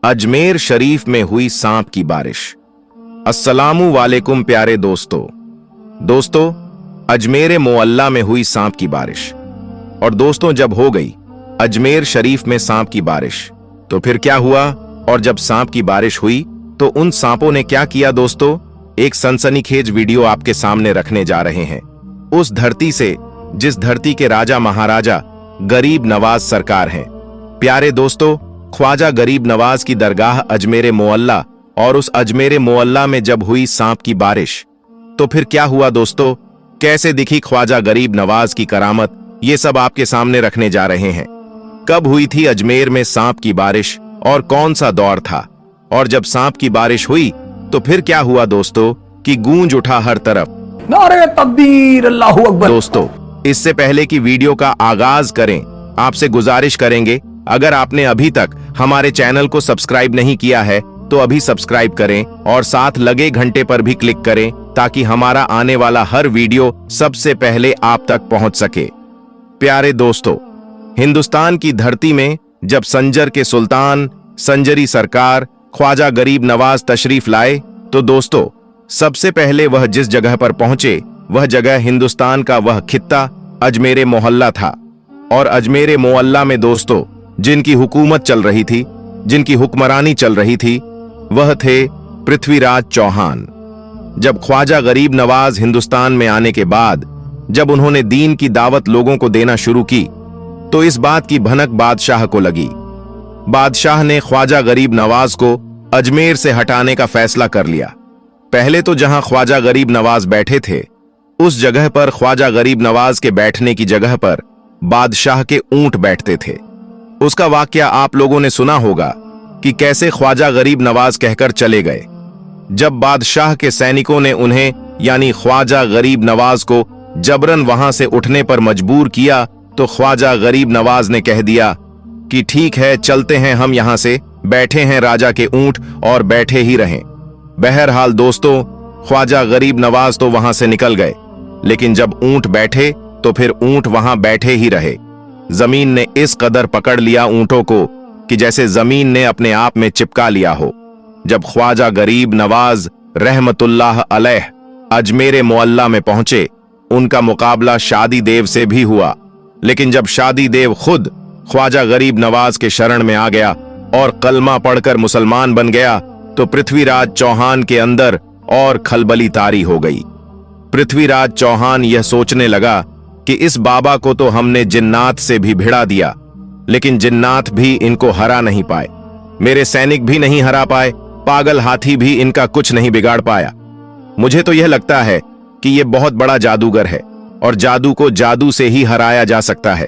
अजमेर शरीफ में हुई सांप की बारिश। अस्सलामु वालेकुम प्यारे दोस्तों, अजमेर मोअल्ला में हुई सांप की बारिश। और दोस्तों, जब हो गई अजमेर शरीफ में सांप की बारिश, तो फिर क्या हुआ? और जब सांप की बारिश हुई तो उन सांपों ने क्या किया? दोस्तों, एक सनसनीखेज वीडियो आपके सामने रखने जा रहे हैं। उस धरती से जिस धरती के राजा महाराजा गरीब नवाज सरकार हैं। प्यारे दोस्तों, ख्वाजा गरीब नवाज की दरगाह अजमेर मोअल्ला, और उस अजमेर मोअल्ला में जब हुई सांप की बारिश, तो फिर क्या हुआ? दोस्तों, कैसे दिखी ख्वाजा गरीब नवाज की करामत, ये सब आपके सामने रखने जा रहे हैं। कब हुई थी अजमेर में सांप की बारिश और कौन सा दौर था? और जब सांप की बारिश हुई तो फिर क्या हुआ दोस्तों कि गूंज उठा हर तरफ, नारे तकबीर, अल्लाहू अकबर। दोस्तों, इससे पहले कि वीडियो का आगाज करें, आपसे गुजारिश करेंगे, अगर आपने अभी तक हमारे चैनल को सब्सक्राइब नहीं किया है तो अभी सब्सक्राइब करें और साथ लगे घंटे पर भी क्लिक करें, ताकि हमारा आने वाला हर वीडियो सबसे पहले आप तक पहुंच सके। प्यारे दोस्तों, हिंदुस्तान की धरती में जब संजर के सुल्तान संजरी सरकार ख्वाजा गरीब नवाज तशरीफ लाए, तो दोस्तों, सबसे पहले वह जिस जगह पर पहुंचे, वह जगह हिंदुस्तान का वह खित्ता अजमेर मोहल्ला था। और अजमेर मोहल्ला में दोस्तों, जिनकी हुकूमत चल रही थी, जिनकी हुक्मरानी चल रही थी, वह थे पृथ्वीराज चौहान। जब ख्वाजा गरीब नवाज हिंदुस्तान में आने के बाद जब उन्होंने दीन की दावत लोगों को देना शुरू की, तो इस बात की भनक बादशाह को लगी। बादशाह ने ख्वाजा गरीब नवाज को अजमेर से हटाने का फैसला कर लिया। पहले तो जहां ख्वाजा गरीब नवाज बैठे थे, उस जगह पर ख्वाजा गरीब नवाज के बैठने की जगह पर बादशाह के ऊंट बैठते थे। उसका वाकया आप लोगों ने सुना होगा कि कैसे ख्वाजा गरीब नवाज कहकर चले गए। जब बादशाह के सैनिकों ने उन्हें यानी ख्वाजा गरीब नवाज को जबरन वहां से उठने पर मजबूर किया, तो ख्वाजा गरीब नवाज ने कह दिया कि ठीक है, चलते हैं, हम यहां से बैठे हैं राजा के ऊंट और बैठे ही रहें। बहरहाल दोस्तों, ख्वाजा गरीब नवाज तो वहां से निकल गए, लेकिन जब ऊंट बैठे तो फिर ऊंट वहां बैठे ही रहे। जमीन ने इस कदर पकड़ लिया ऊंटों को कि जैसे जमीन ने अपने आप में चिपका लिया हो। जब ख्वाजा गरीब नवाज रहमतुल्लाह अलैह अजमेर मोअल्ला में पहुंचे, उनका मुकाबला शादी देव से भी हुआ। लेकिन जब शादी देव खुद ख्वाजा गरीब नवाज के शरण में आ गया और कलमा पढ़कर मुसलमान बन गया, तो पृथ्वीराज चौहान के अंदर और खलबली तारी हो गई। पृथ्वीराज चौहान यह सोचने लगा कि इस बाबा को तो हमने जिन्नात से भी भिड़ा दिया, लेकिन जिन्नात भी इनको हरा नहीं पाए, मेरे सैनिक भी नहीं हरा पाए, पागल हाथी भी इनका कुछ नहीं बिगाड़ पाया। मुझे तो यह लगता है कि यह बहुत बड़ा जादूगर है और जादू को जादू से ही हराया जा सकता है।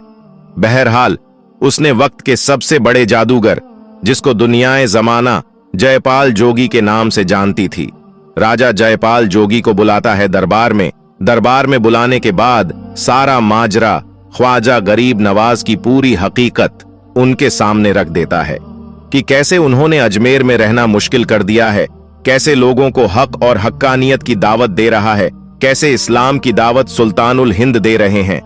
बहरहाल उसने वक्त के सबसे बड़े जादूगर, जिसको दुनियाए जमाना जयपाल जोगी के नाम से जानती थी, राजा जयपाल जोगी को बुलाता है दरबार में। दरबार में बुलाने के बाद सारा माजरा, ख्वाजा गरीब नवाज की पूरी हकीकत उनके सामने रख देता है कि कैसे उन्होंने अजमेर में रहना मुश्किल कर दिया है, कैसे लोगों को हक और हक्कानियत की दावत दे रहा है, कैसे इस्लाम की दावत सुल्तानुल हिंद दे रहे हैं।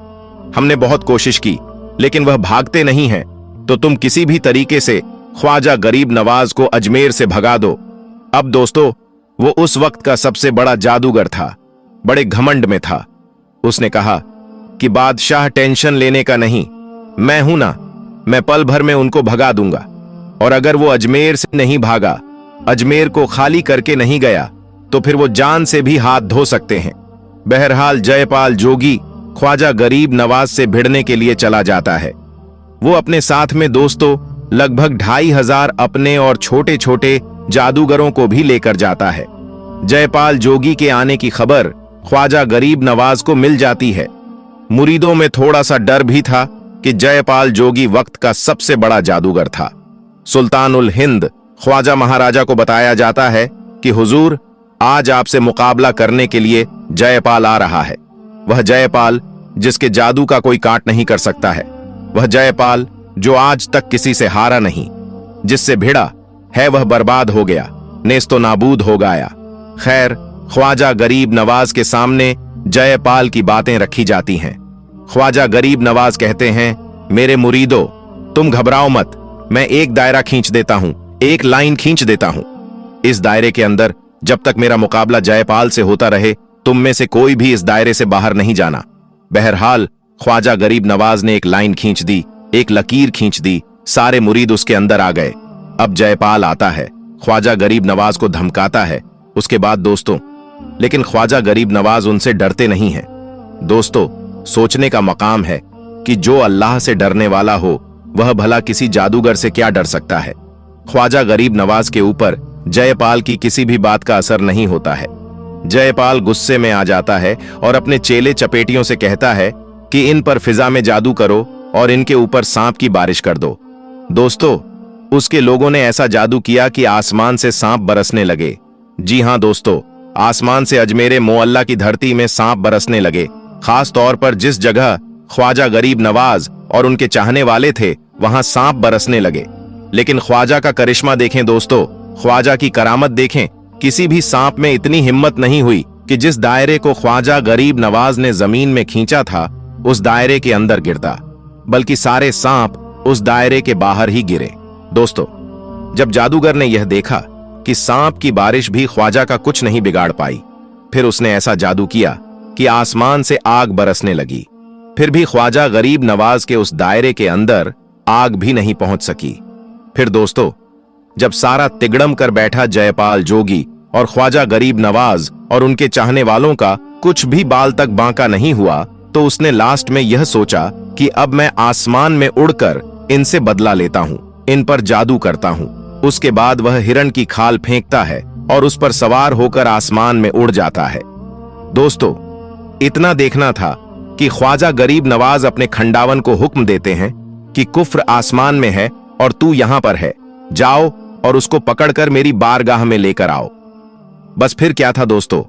हमने बहुत कोशिश की, लेकिन वह भागते नहीं हैं, तो तुम किसी भी तरीके से ख्वाजा गरीब नवाज को अजमेर से भगा दो। अब दोस्तों, वो उस वक्त का सबसे बड़ा जादूगर था, बड़े घमंड में था। उसने कहा कि बादशाह टेंशन लेने का नहीं, मैं हूं ना, मैं पल भर में उनको भगा दूंगा। और अगर वो अजमेर से नहीं भागा, अजमेर को खाली करके नहीं गया, तो फिर वो जान से भी हाथ धो सकते हैं। बहरहाल जयपाल जोगी ख्वाजा गरीब नवाज से भिड़ने के लिए चला जाता है। वो अपने साथ में दोस्तों लगभग 2500 अपने और छोटे छोटे जादूगरों को भी लेकर जाता है। जयपाल जोगी के आने की खबर ख्वाजा गरीब नवाज को मिल जाती है। मुरीदों में थोड़ा सा डर भी था कि जयपाल जोगी वक्त का सबसे बड़ा जादूगर था। सुल्तानुल हिंद ख्वाजा महाराजा को बताया जाता है कि हुजूर, आज आपसे मुकाबला करने के लिए जयपाल आ रहा है। वह जयपाल जिसके जादू का कोई काट नहीं कर सकता है, वह जयपाल जो आज तक किसी से हारा नहीं, जिससे भिड़ा है वह बर्बाद हो गया, नेस्तो नाबूद हो गया। खैर, ख्वाजा गरीब नवाज के सामने जयपाल की बातें रखी जाती हैं। ख्वाजा गरीब नवाज कहते हैं, मेरे मुरीदो, तुम घबराओ मत, मैं एक दायरा खींच देता हूं, एक लाइन खींच देता हूं। इस दायरे के अंदर जब तक मेरा मुकाबला जयपाल से होता रहे, तुम में से कोई भी इस दायरे से बाहर नहीं जाना। बहरहाल ख्वाजा गरीब नवाज ने एक लाइन खींच दी, एक लकीर खींच दी, सारे मुरीद उसके अंदर आ गए। अब जयपाल आता है, ख्वाजा गरीब नवाज को धमकाता है। उसके बाद दोस्तों, लेकिन ख्वाजा गरीब नवाज उनसे डरते नहीं हैं। दोस्तों, सोचने का मकाम है कि जो अल्लाह से डरने वाला हो वह भला किसी जादूगर से क्या डर सकता है। ख्वाजा गरीब नवाज के ऊपर जयपाल की किसी भी बात का असर नहीं होता है। जयपाल गुस्से में आ जाता है और अपने चेले चपेटियों से कहता है कि इन पर फिजा में जादू करो और इनके ऊपर सांप की बारिश कर दो। दोस्तों, उसके लोगों ने ऐसा जादू किया कि आसमान से सांप बरसने लगे। जी हां दोस्तों, आसमान से अजमेरे मोअल्ला की धरती में सांप बरसने लगे। खास तौर पर जिस जगह ख्वाजा गरीब नवाज और उनके चाहने वाले थे वहां सांप बरसने लगे। लेकिन ख्वाजा का करिश्मा देखें दोस्तों, ख्वाजा की करामत देखें। किसी भी सांप में इतनी हिम्मत नहीं हुई कि जिस दायरे को ख्वाजा गरीब नवाज ने जमीन में खींचा था उस दायरे के अंदर गिरता, बल्कि सारे सांप उस दायरे के बाहर ही गिरे। दोस्तों, जब जादूगर ने यह देखा कि सांप की बारिश भी ख्वाजा का कुछ नहीं बिगाड़ पाई, फिर उसने ऐसा जादू किया कि आसमान से आग बरसने लगी। फिर भी ख्वाजा गरीब नवाज के उस दायरे के अंदर आग भी नहीं पहुंच सकी। फिर दोस्तों, जब सारा तिगड़म कर बैठा जयपाल जोगी और ख्वाजा गरीब नवाज और उनके चाहने वालों का कुछ भी बाल तक बांका नहीं हुआ, तो उसने लास्ट में यह सोचा कि अब मैं आसमान में उड़कर इनसे बदला लेता हूं, इन पर जादू करता हूं। उसके बाद वह हिरण की खाल फेंकता है और उस पर सवार होकर आसमान में उड़ जाता है। दोस्तों, इतना देखना था कि ख्वाजा गरीब नवाज अपने खंडावन को हुक्म देते हैं कि कुफ्र आसमान में है और तू यहां पर है, जाओ और उसको पकड़कर मेरी बारगाह में लेकर आओ। बस फिर क्या था दोस्तों,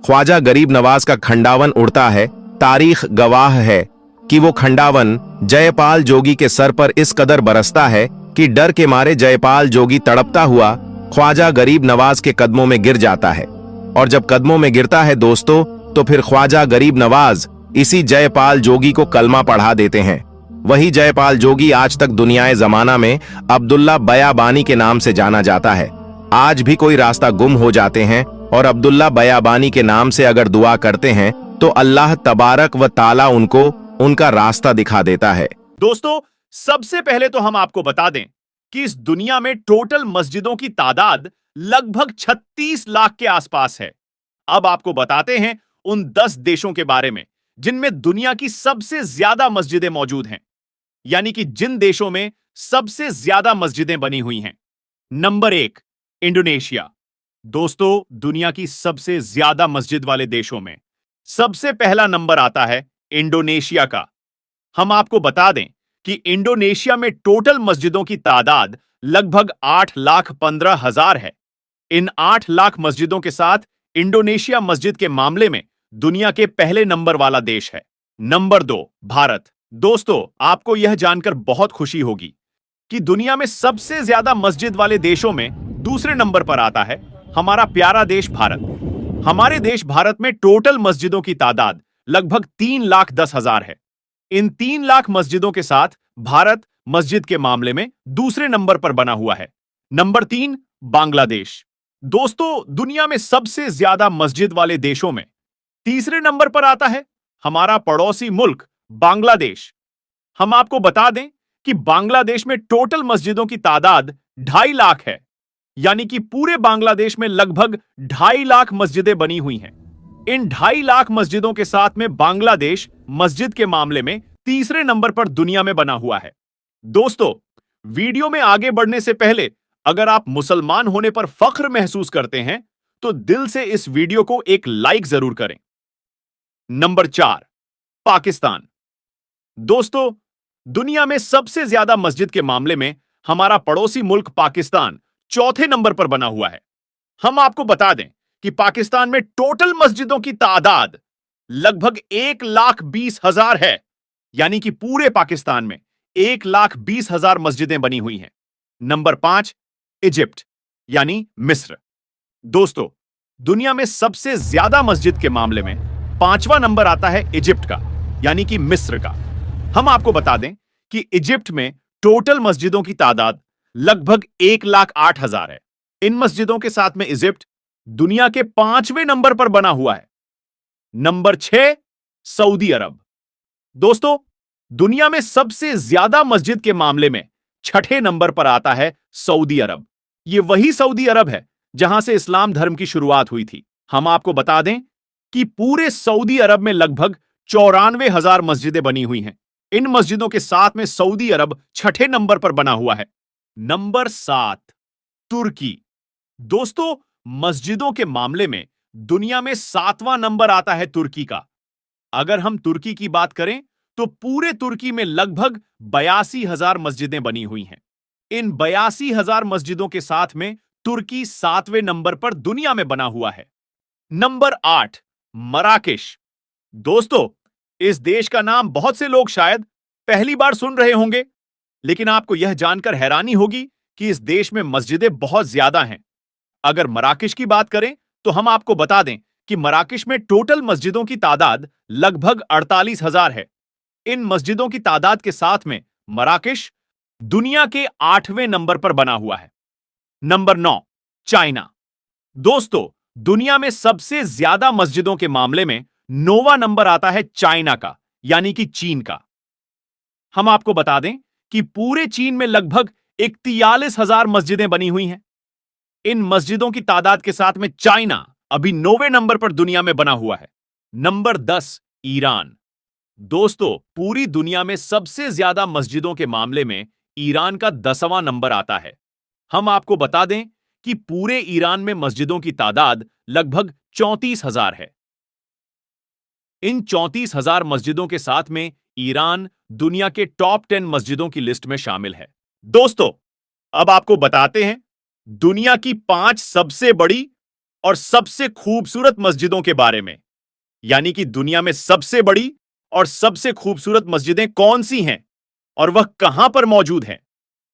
ख्वाजा गरीब नवाज का खंडावन उड़ता है। तारीख गवाह है कि वो खंडावन जयपाल जोगी के सर पर इस कदर बरसता है कि डर के मारे जयपाल जोगी तड़पता हुआ ख्वाजा गरीब नवाज के कदमों में गिर जाता है। और जब कदमों में गिरता है दोस्तों, तो फिर ख्वाजा गरीब नवाज इसी जयपाल जोगी को कलमा पढ़ा देते हैं। वही जयपाल जोगी आज तक दुनियाए जमाना में अब्दुल्ला बयाबानी के नाम से जाना जाता है। आज भी कोई रास्ता गुम हो जाते हैं और अब्दुल्ला बयाबानी के नाम से अगर दुआ करते हैं तो अल्लाह तबारक व ताला उनको उनका रास्ता दिखा देता है। दोस्तों, सबसे पहले तो हम आपको बता दें कि इस दुनिया में टोटल मस्जिदों की तादाद लगभग 36 लाख के आसपास है। अब आपको बताते हैं उन 10 देशों के बारे में जिनमें दुनिया की सबसे ज्यादा मस्जिदें मौजूद हैं, यानी कि जिन देशों में सबसे ज्यादा मस्जिदें बनी हुई हैं। Number 1, Indonesia. दोस्तों, दुनिया की सबसे ज्यादा मस्जिद वाले देशों में सबसे पहला नंबर आता है इंडोनेशिया का। हम आपको बता दें कि इंडोनेशिया में टोटल मस्जिदों की तादाद लगभग 8,15,000 है। इन 8 लाख मस्जिदों के साथ इंडोनेशिया मस्जिद के मामले में दुनिया के पहले नंबर वाला देश है। नंबर 2, भारत। दोस्तों, आपको यह जानकर बहुत खुशी होगी कि दुनिया में सबसे ज्यादा मस्जिद वाले देशों में दूसरे नंबर पर आता है हमारा प्यारा देश भारत। हमारे देश भारत में टोटल मस्जिदों की तादाद लगभग 3,10,000 है। इन 3 लाख मस्जिदों के साथ भारत मस्जिद के मामले में दूसरे नंबर पर बना हुआ है। नंबर 3, बांग्लादेश। दोस्तों, दुनिया में सबसे ज्यादा मस्जिद वाले देशों में तीसरे नंबर पर आता है हमारा पड़ोसी मुल्क बांग्लादेश। हम आपको बता दें कि बांग्लादेश में टोटल मस्जिदों की तादाद 2.5 लाख है, यानी कि पूरे बांग्लादेश में लगभग 2.5 लाख मस्जिदें बनी हुई हैं। इन 2.5 लाख मस्जिदों के साथ में बांग्लादेश मस्जिद के मामले में तीसरे नंबर पर दुनिया में बना हुआ है। दोस्तों, वीडियो में आगे बढ़ने से पहले अगर आप मुसलमान होने पर फख्र महसूस करते हैं तो दिल से इस वीडियो को एक लाइक जरूर करें। नंबर 4, पाकिस्तान। दोस्तों, दुनिया में सबसे ज्यादा मस्जिद के मामले में हमारा पड़ोसी मुल्क पाकिस्तान चौथे नंबर पर बना हुआ है। हम आपको बता दें कि पाकिस्तान में टोटल मस्जिदों की तादाद लगभग 1,20,000 है, यानी कि पूरे पाकिस्तान में 1,20,000 मस्जिदें बनी हुई हैं। नंबर 5, इजिप्ट यानी मिस्र। दोस्तों, दुनिया में सबसे ज्यादा मस्जिद के मामले में 5वां नंबर आता है इजिप्ट का, यानी कि मिस्र का। हम आपको बता दें कि इजिप्ट में टोटल मस्जिदों की तादाद लगभग 1,08,000 है। इन मस्जिदों के साथ में इजिप्ट दुनिया के 5वें नंबर पर बना हुआ है। नंबर 6, सऊदी अरब। दोस्तों, दुनिया में सबसे ज्यादा मस्जिद के मामले में 6ठे नंबर पर आता है सऊदी अरब। यह वही सऊदी अरब है जहां से इस्लाम धर्म की शुरुआत हुई थी। हम आपको बता दें कि पूरे सऊदी अरब में लगभग 94,000 मस्जिदें बनी हुई हैं। इन मस्जिदों के साथ में सऊदी अरब 6ठे नंबर पर बना हुआ है। नंबर 7, तुर्की। दोस्तों, मस्जिदों के मामले में दुनिया में 7वां नंबर आता है तुर्की का। अगर हम तुर्की की बात करें तो पूरे तुर्की में लगभग 82,000 मस्जिदें बनी हुई हैं। इन 82,000 मस्जिदों के साथ में तुर्की 7वें नंबर पर दुनिया में बना हुआ है। Number 8, Marrakesh. दोस्तों, इस देश का नाम बहुत से लोग शायद पहली बार सुन रहे होंगे, लेकिन आपको यह जानकर हैरानी होगी कि इस देश में मस्जिदें बहुत ज्यादा हैं। अगर मराकेश की बात करें तो हम आपको बता दें कि मराकेश में टोटल मस्जिदों की तादाद लगभग 48,000 है। इन मस्जिदों की तादाद के साथ में मराकेश दुनिया के 8वें नंबर पर बना हुआ है। Number 9, China. दोस्तों, दुनिया में सबसे ज्यादा मस्जिदों के मामले में 9वां नंबर आता है चाइना का, यानी कि चीन का। हम आपको बता दें कि पूरे चीन में लगभग 41,000 मस्जिदें बनी हुई हैं। इन मस्जिदों की तादाद के साथ में चाइना अभी 9वें नंबर पर दुनिया में बना हुआ है। Number 10, Iran. दोस्तों, पूरी दुनिया में सबसे ज्यादा मस्जिदों के मामले में ईरान का 10वां नंबर आता है। हम आपको बता दें कि पूरे ईरान में मस्जिदों की तादाद लगभग 34,000 है। इन 34,000 मस्जिदों के साथ में ईरान दुनिया के टॉप 10 मस्जिदों की लिस्ट में शामिल है। दोस्तों, अब आपको बताते हैं दुनिया की 5 सबसे बड़ी और सबसे खूबसूरत मस्जिदों के बारे में, यानी कि दुनिया में सबसे बड़ी और सबसे खूबसूरत मस्जिदें कौन सी हैं और वह कहां पर मौजूद हैं।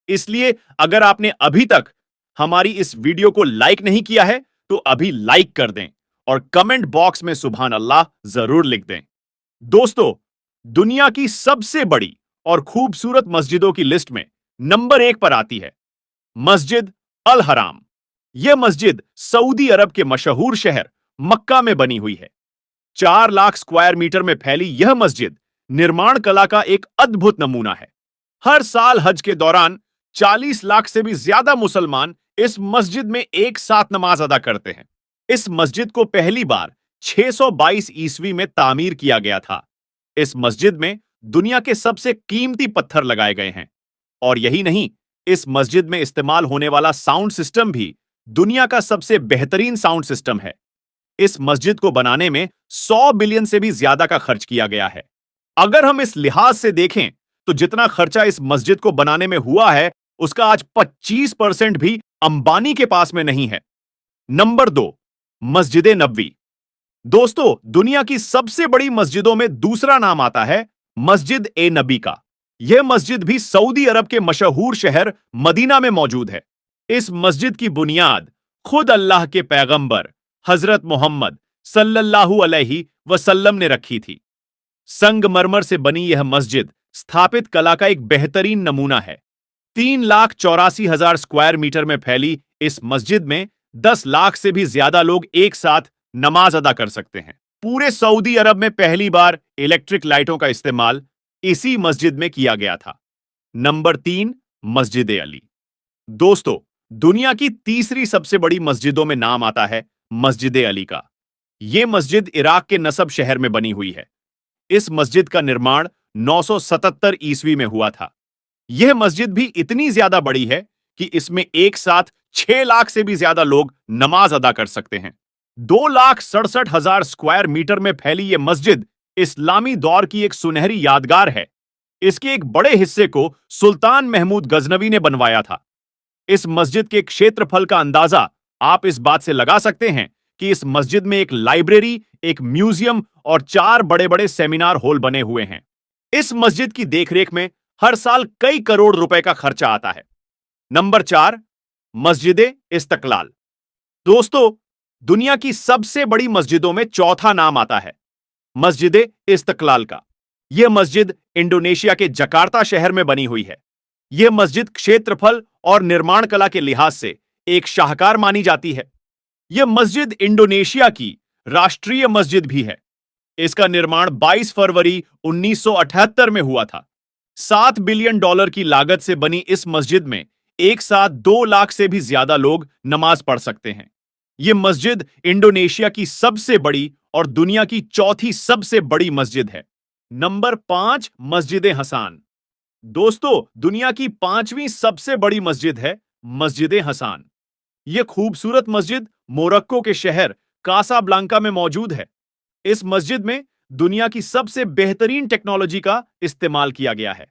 इसलिए अगर आपने अभी तक हमारी इस वीडियो को लाइक नहीं किया है तो अभी लाइक कर दें और कमेंट बॉक्स में सुभान अल्लाह जरूर लिख दें। दोस्तों, दुनिया की सबसे बड़ी और खूबसूरत मस्जिदों की लिस्ट में नंबर 1 पर आती है मस्जिद अल हराम। यह मस्जिद सऊदी अरब के मशहूर शहर मक्का में बनी हुई है। 4 लाख स्क्वायर मीटर में फैली यह मस्जिद निर्माण कला का एक अद्भुत नमूना है। हर साल हज के दौरान 40 लाख से भी ज्यादा मुसलमान इस मस्जिद में एक साथ नमाज अदा करते हैं। इस मस्जिद को पहली बार 622 ईस्वी में तामीर किया गया था। इस मस्जिद में दुनिया के सबसे कीमती पत्थर लगाए गए हैं। और यही नहीं, इस मस्जिद में इस्तेमाल होने वाला साउंड सिस्टम भी दुनिया का सबसे बेहतरीन साउंड सिस्टम है। इस मस्जिद को बनाने में 100 बिलियन से भी ज्यादा का खर्च किया गया है। अगर हम इस लिहाज से देखें तो जितना खर्चा इस मस्जिद को बनाने में हुआ है उसका आज 25% भी अंबानी के पास में नहीं है। नंबर 2, मस्जिद नबवी। दोस्तों, दुनिया की सबसे बड़ी मस्जिदों में दूसरा नाम आता है मस्जिद ए नबी का। यह मस्जिद भी सऊदी अरब के मशहूर शहर मदीना में मौजूद है। इस मस्जिद की बुनियाद खुद अल्लाह के पैगंबर हजरत मोहम्मद सल्लल्लाहु अलैहि वसल्लम ने रखी थी। संगमरमर से बनी यह मस्जिद स्थापित कला का एक बेहतरीन नमूना है। 3,84,000 स्क्वायर मीटर में फैली इस मस्जिद में 10 लाख से भी ज्यादा लोग एक साथ नमाज अदा कर सकते हैं। पूरे सऊदी अरब में पहली बार इलेक्ट्रिक लाइटों का इस्तेमाल इसी मस्जिद में किया गया था। नंबर 3, मस्जिद अली। दोस्तों, दुनिया की तीसरी सबसे बड़ी मस्जिदों में नाम आता है मस्जिद अली का। यह मस्जिद इराक के नसब शहर में बनी हुई है। इस मस्जिद का निर्माण 977 ईस्वी में हुआ था। यह मस्जिद भी इतनी ज्यादा बड़ी है कि इसमें एक साथ 6 लाख से भी ज्यादा लोग नमाज अदा कर सकते हैं। 2,67,000 स्क्वायर मीटर में फैली यह मस्जिद इस्लामी दौर की एक सुनहरी यादगार है। इसके एक बड़े हिस्से को सुल्तान महमूद गजनवी ने बनवाया था। इस मस्जिद के क्षेत्रफल का अंदाजा आप इस बात से लगा सकते हैं कि इस मस्जिद में एक लाइब्रेरी, एक म्यूजियम और 4 बड़े-बड़े सेमिनार हॉल बने हुए हैं। इस मस्जिद की देखरेख में हर साल कई करोड़ रुपए का खर्चा आता है। नंबर 4, मस्जिद इस्तकलाल। दोस्तों, दुनिया की सबसे बड़ी मस्जिदों में चौथा नाम आता है मस्जिद इस्तकलाल का। यह मस्जिद इंडोनेशिया के जकार्ता शहर में बनी हुई है। यह मस्जिद क्षेत्रफल और निर्माण कला के लिहाज से एक शाहकार मानी जाती है। यह मस्जिद इंडोनेशिया की राष्ट्रीय मस्जिद भी है। इसका निर्माण 22 फरवरी 1978 में हुआ था। $7 बिलियन की लागत से बनी इस मस्जिद में एक साथ 2 लाख से भी ज्यादा लोग नमाज पढ़ सकते हैं। यह मस्जिद इंडोनेशिया की सबसे बड़ी और दुनिया की चौथी सबसे बड़ी मस्जिद है। नंबर 5, मस्जिद हसान। दोस्तों, दुनिया की 5वीं सबसे बड़ी मस्जिद है मस्जिद हसान। यह खूबसूरत मस्जिद मोरक्को के शहर कासाब्लांका में मौजूद है। इस मस्जिद में दुनिया की सबसे बेहतरीन टेक्नोलॉजी का इस्तेमाल किया गया है।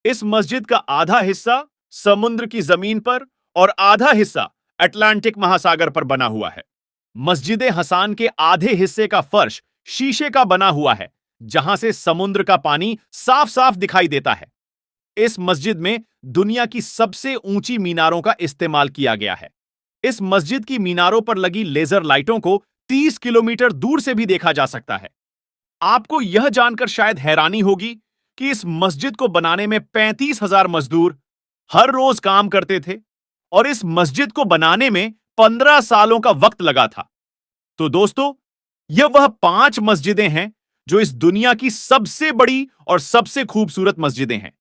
इस मस्जिद का आधा हिस्सा समुद्र की जमीन पर और आधा हिस्सा अटलांटिक महासागर पर बना हुआ है। मस्जिद हसान के आधे हिस्से का फर्श शीशे का बना हुआ है, जहां से समुद्र का पानी साफ साफ दिखाई देता है। इस मस्जिद में दुनिया की सबसे ऊंची मीनारों का इस्तेमाल किया गया है। इस मस्जिद की मीनारों पर लगी लेजर लाइटों को 30 किलोमीटर दूर से भी देखा जा सकता है। आपको यह जानकर शायद हैरानी होगी कि इस मस्जिद को बनाने में 35,000 मजदूर हर रोज काम करते थे और इस मस्जिद को बनाने में 15 सालों का वक्त लगा था। तो दोस्तों, यह वह 5 मस्जिदें हैं जो इस दुनिया की सबसे बड़ी और सबसे खूबसूरत मस्जिदें हैं।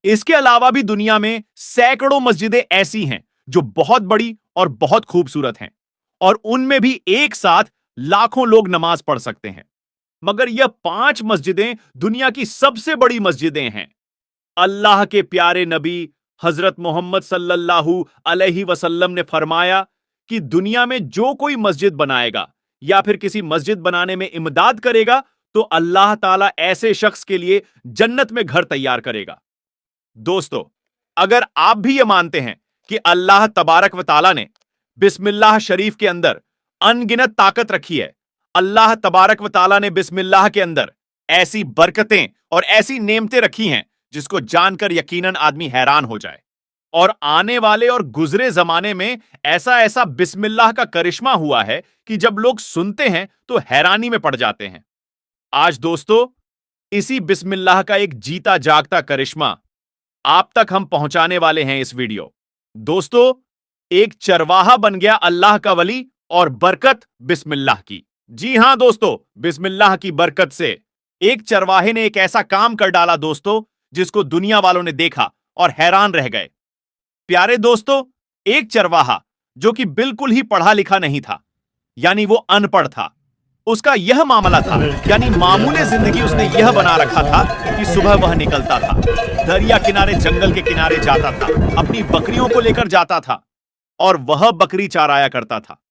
इसके अलावा भी दुनिया में सैकड़ों मस्जिदें ऐसी हैं जो बहुत बड़ी और बहुत खूबसूरत हैं और उनमें भी एक साथ लाखों लोग नमाज पढ़ सकते हैं। मगर यह 5 मस्जिदें दुनिया की सबसे बड़ी मस्जिदें हैं। अल्लाह के प्यारे नबी हजरत मोहम्मद सल्लल्लाहु अलैहि वसल्लम ने फरमाया कि दुनिया में जो कोई मस्जिद बनाएगा या फिर किसी मस्जिद बनाने में इमदाद करेगा तो अल्लाह ताला ऐसे शख्स के लिए जन्नत में घर तैयार करेगा। दोस्तों, अगर आप भी यह मानते हैं कि अल्लाह तबारक व ताला ने बिस्मिल्लाह शरीफ के अंदर अनगिनत ताकत रखी है, अल्लाह तबारक व ताला ने बिस्मिल्लाह के अंदर ऐसी बरकतें और ऐसी नेमतें रखी हैं जिसको जानकर यकीनन आदमी हैरान हो जाए। और आने वाले और गुजरे जमाने में ऐसा ऐसा बिस्मिल्लाह का करिश्मा हुआ है कि जब लोग सुनते हैं तो हैरानी में पड़ जाते हैं। आज दोस्तों, इसी बिस्मिल्लाह का एक जीता जागता करिश्मा आप तक हम पहुंचाने वाले हैं इस वीडियो। दोस्तों, एक चरवाहा बन गया अल्लाह का वली और बरकत बिस्मिल्लाह की। जी हां दोस्तों, बिस्मिल्लाह की बरकत से एक चरवाहे ने एक ऐसा काम कर डाला दोस्तों, जिसको दुनिया वालों ने देखा और हैरान रह गए। प्यारे दोस्तों, एक चरवाहा जो कि बिल्कुल ही पढ़ा लिखा नहीं था, यानी वो अनपढ़ था, उसका यह मामला था, यानी मामूले जिंदगी उसने यह बना रखा था कि सुबह वह निकलता था, दरिया किनारे जंगल के किनारे जाता था, अपनी बकरियों को लेकर जाता था और वह बकरी चाराया करता था।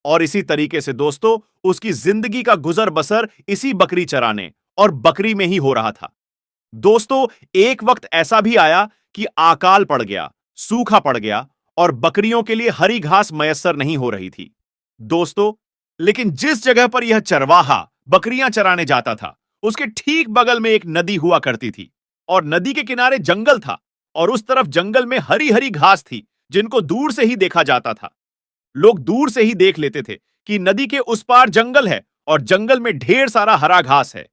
और इसी तरीके से दोस्तों, उसकी जिंदगी का गुजर बसर इसी बकरी चराने और बकरी में ही हो रहा था। दोस्तों, एक वक्त ऐसा भी आया कि अकाल पड़ गया, सूखा पड़ गया और बकरियों के लिए हरी घास मयस्सर नहीं हो रही थी। दोस्तों, लेकिन जिस जगह पर यह चरवाहा बकरियां चराने जाता था, उसके ठीक बगल में एक नदी हुआ करती थी और नदी के किनारे जंगल था और उस तरफ जंगल में हरी हरी घास थी, जिनको दूर से ही देखा जाता था। लोग दूर से ही देख लेते थे कि नदी के उस पार जंगल है और जंगल में ढेर सारा हरा घास है।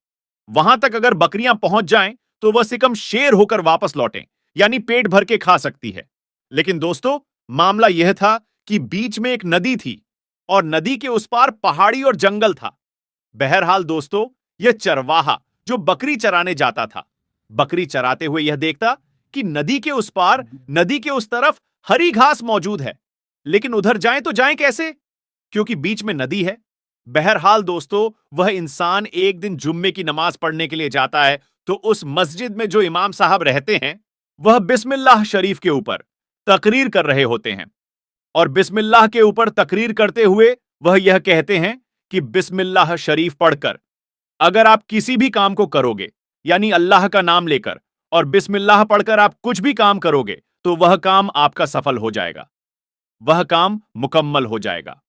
वहां तक अगर बकरियां पहुंच जाएं तो वह सिकम शेर होकर वापस लौटें, यानी पेट भर के खा सकती है। लेकिन दोस्तों, मामला यह था कि बीच में एक नदी थी और नदी के उस पार पहाड़ी और जंगल था। बहरहाल दोस्तों, यह चरवाहा जो बकरी चराने जाता था, बकरी चराते हुए यह देखता कि नदी के उस पार, नदी के उस तरफ हरी घास मौजूद है, लेकिन उधर जाएं तो जाएं कैसे, क्योंकि बीच में नदी है। बहरहाल दोस्तों, वह इंसान एक दिन जुम्मे की नमाज पढ़ने के लिए जाता है तो उस मस्जिद में जो इमाम साहब रहते हैं, वह बिस्मिल्लाह शरीफ के ऊपर तकरीर कर रहे होते हैं और बिस्मिल्लाह के ऊपर तकरीर करते हुए वह यह कहते हैं कि बिस्मिल्लाह शरीफ पढ़कर अगर आप किसी भी काम को करोगे, यानी अल्लाह का नाम लेकर और बिस्मिल्लाह पढ़कर आप कुछ भी काम करोगे, तो वह काम आपका सफल हो जाएगा, वह काम मुकम्मल हो जाएगा।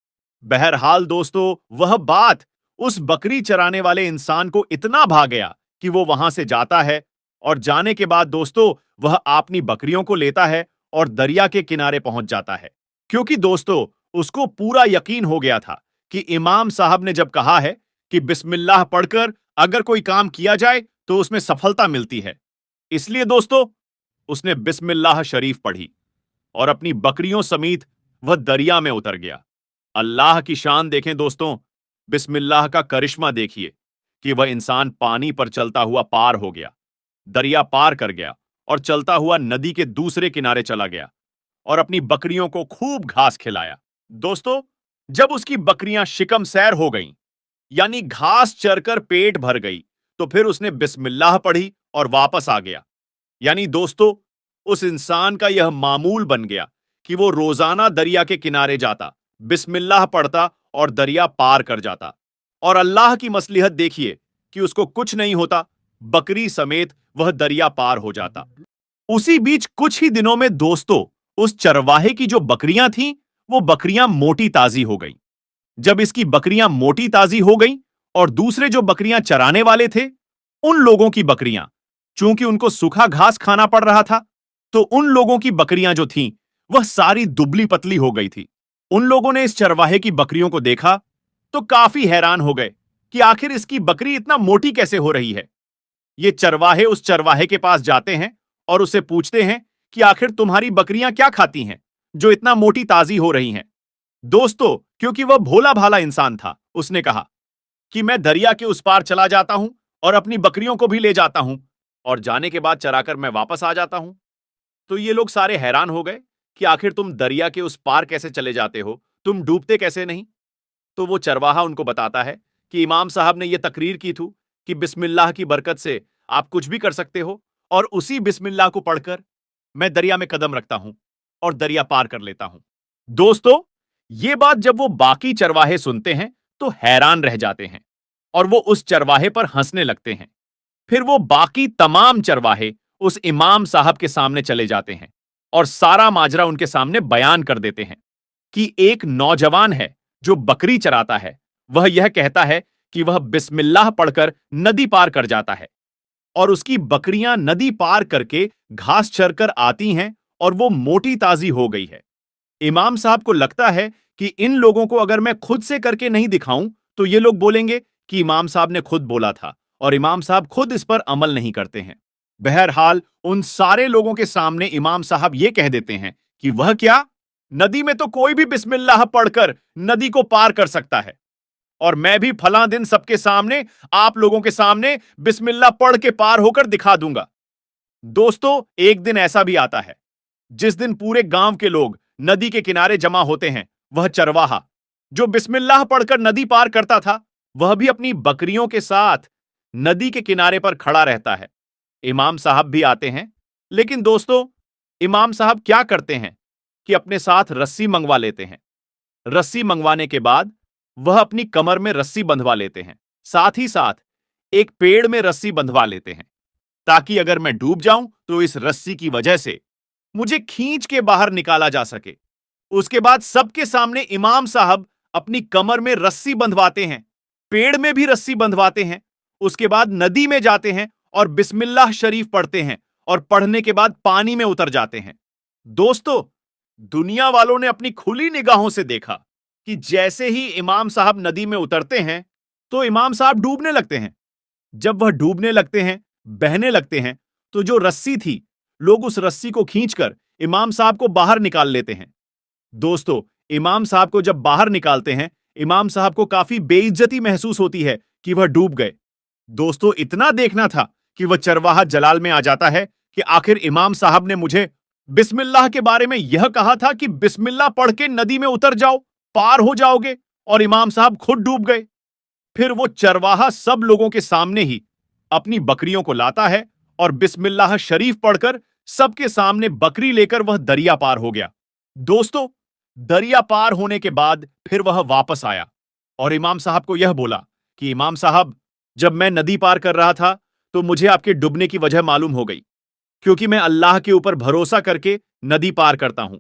बहरहाल दोस्तों, वह बात उस बकरी चराने वाले इंसान को इतना भा गया कि वो वहां से जाता है और जाने के बाद दोस्तों, वह अपनी बकरियों को लेता है और दरिया के किनारे पहुंच जाता है, क्योंकि दोस्तों, उसको पूरा यकीन हो गया था कि इमाम साहब ने जब कहा है कि बिस्मिल्लाह पढ़कर अगर कोई काम किया जाए तो उसमें सफलता मिलती है, इसलिए दोस्तों, उसने बिस्मिल्लाह शरीफ पढ़ी। और अपनी बकरियों समेत वह दरिया में उतर गया। अल्लाह की शान देखें दोस्तों, बिस्मिल्लाह का करिश्मा देखिए कि वह इंसान पानी पर चलता हुआ पार हो गया, दरिया पार कर गया और चलता हुआ नदी के दूसरे किनारे चला गया और अपनी बकरियों को खूब घास खिलाया। दोस्तों, जब उसकी बकरियां शिकम सैर हो गईं, यानी घास चरकर पेट भर गई, तो फिर उसने बिस्मिल्लाह पढ़ी और वापस आ गया। यानी दोस्तों, उस इंसान का यह मामूल बन गया कि वो रोजाना दरिया के किनारे जाता, बिस्मिल्लाह पढ़ता और दरिया पार कर जाता। और अल्लाह की मसलिहत देखिए कि उसको कुछ नहीं होता, बकरी समेत वह दरिया पार हो जाता। उसी बीच कुछ ही दिनों में दोस्तों, उस चरवाहे की जो बकरियां थीं, वो बकरियां मोटी ताजी हो गईं। जब इसकी बकरियां मोटी ताजी हो गईं और दूसरे जो बकरियां चराने वाले थे, उन लोगों की बकरियां, चूंकि उनको सूखा घास खाना पड़ रहा था, तो उन लोगों की बकरियां जो थीं, वह सारी दुबली पतली हो गई थी। उन लोगों ने इस चरवाहे की बकरियों को देखा तो काफी हैरान हो गए कि आखिर इसकी बकरी इतना मोटी कैसे हो रही है। ये चरवाहे उस चरवाहे के पास जाते हैं और उससे पूछते हैं कि आखिर तुम्हारी बकरियां क्या खाती हैं जो इतना मोटी ताजी हो रही हैं। दोस्तों, क्योंकि वह भोला भाला इंसान था, उसने कहा कि मैं दरिया के उस पार चला जाता हूं और अपनी बकरियों को भी ले जाता हूं और जाने के बाद चराकर मैं वापस आ जाता हूं। तो ये लोग सारे हैरान हो गए कि आखिर तुम दरिया के उस पार कैसे चले जाते हो, तुम डूबते कैसे नहीं। तो वो चरवाहा उनको बताता है कि इमाम साहब ने यह तकरीर की थी कि बिस्मिल्लाह की बरकत से आप कुछ भी कर सकते हो, और उसी बिस्मिल्लाह को पढ़कर मैं दरिया में कदम रखता हूं और दरिया पार कर लेता हूं। दोस्तों, ये बात जब वो बाकी चरवाहे सुनते हैं तो हैरान रह जाते हैं और वो उस चरवाहे पर हंसने लगते हैं। फिर वो बाकी तमाम चरवाहे उस इमाम साहब के सामने चले जाते हैं और सारा माजरा उनके सामने बयान कर देते हैं कि एक नौजवान है जो बकरी चराता है। वह यह कहता है कि वह बिस्मिल्लाह पढ़कर नदी पार कर जाता है और उसकी बकरियां नदी पार करके घास चरकर आती हैं और वो मोटी ताजी हो गई है। इमाम साहब को लगता है कि इन लोगों को अगर मैं खुद से करके नहीं दिखाऊं तो ये लोग बोलेंगे कि इमाम साहब ने खुद बोला था, और इमाम साहब खुद इस पर अमल नहीं करते हैं। बहरहाल उन सारे लोगों के सामने इमाम साहब ये कह देते हैं कि वह क्या, नदी में तो कोई भी बिस्मिल्लाह पढ़कर नदी को पार कर सकता है, और मैं भी फलां दिन सबके सामने, आप लोगों के सामने बिस्मिल्लाह पढ़ के पार होकर दिखा दूंगा। दोस्तों, एक दिन ऐसा भी आता है जिस दिन पूरे गांव के लोग नदी के किनारे जमा होते हैं। वह चरवाहा जो बिस्मिल्लाह पढ़कर नदी पार करता था, वह भी अपनी बकरियों के साथ नदी के किनारे पर खड़ा रहता है। इमाम साहब भी आते हैं, लेकिन दोस्तों, इमाम साहब क्या करते हैं कि अपने साथ रस्सी मंगवा लेते हैं। रस्सी मंगवाने के बाद वह अपनी कमर में रस्सी बंधवा लेते हैं, साथ ही साथ एक पेड़ में रस्सी बंधवा लेते हैं, ताकि अगर मैं डूब जाऊं तो इस रस्सी की वजह से मुझे खींच के बाहर निकाला जा सके। उसके बाद सबके सामने इमाम साहब अपनी कमर में रस्सी बंधवाते हैं, पेड़ में भी रस्सी बंधवाते हैं, उसके बाद नदी में जाते हैं और बिस्मिल्लाह शरीफ पढ़ते हैं और पढ़ने के बाद पानी में उतर जाते हैं। दोस्तों, दुनिया वालों ने अपनी खुली निगाहों से देखा कि जैसे ही इमाम साहब नदी में उतरते हैं तो इमाम साहब डूबने लगते हैं। जब वह डूबने लगते हैं, बहने लगते हैं, तो जो रस्सी थी, लोग उस रस्सी को खींचकर इमाम साहब को बाहर निकाल लेते हैं। दोस्तों, इमाम साहब को जब बाहर निकालते हैं, इमाम साहब को काफी बेइज्जती महसूस होती है कि वह डूब गए। दोस्तों, इतना देखना था कि वह चरवाहा जलाल में आ जाता है कि आखिर इमाम साहब ने मुझे बिस्मिल्लाह के बारे में यह कहा था कि बिस्मिल्लाह पढ़ के नदी में उतर जाओ, पार हो जाओगे, और इमाम साहब खुद डूब गए। फिर वो चरवाहा सब लोगों के सामने ही अपनी बकरियों को लाता है और बिस्मिल्लाह शरीफ पढ़कर सबके सामने बकरी लेकर वह दरिया पार हो गया। दोस्तों, दरिया पार होने के बाद फिर वह वापस आया और इमाम साहब को यह बोला कि इमाम साहब, जब मैं नदी पार कर रहा था तो मुझे आपके डूबने की वजह मालूम हो गई, क्योंकि मैं अल्लाह के ऊपर भरोसा करके नदी पार करता हूं।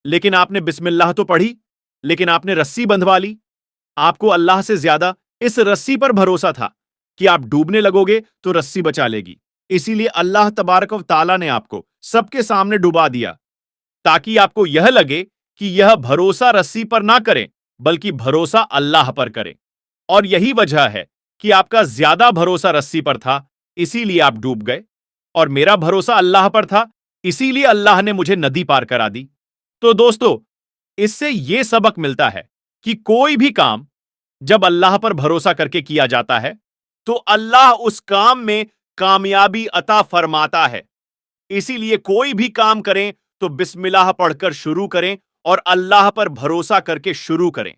लेकिन आपने बिस्मिल्लाह तो पढ़ी, लेकिन आपने रस्सी बंधवा ली। आपको अल्लाह से ज्यादा इस रस्सी पर भरोसा था कि आप डूबने लगोगे तो रस्सी बचा लेगी, इसीलिए अल्लाह तबारक व तआला ने आपको सबके सामने डुबा दिया, ताकि आपको यह लगे कि यह भरोसा रस्सी पर ना करें, बल्कि भरोसा अल्लाह पर करें। और यही वजह है कि आपका ज्यादा भरोसा रस्सी पर था, इसीलिए आप डूब गए, और मेरा भरोसा अल्लाह पर था, इसीलिए अल्लाह ने मुझे नदी पार करा दी। तो दोस्तों, इससे यह सबक मिलता है कि कोई भी काम जब अल्लाह पर भरोसा करके किया जाता है तो अल्लाह उस काम में कामयाबी अता फरमाता है। इसीलिए कोई भी काम करें तो बिस्मिल्लाह पढ़कर शुरू करें और अल्लाह पर भरोसा करके शुरू करें।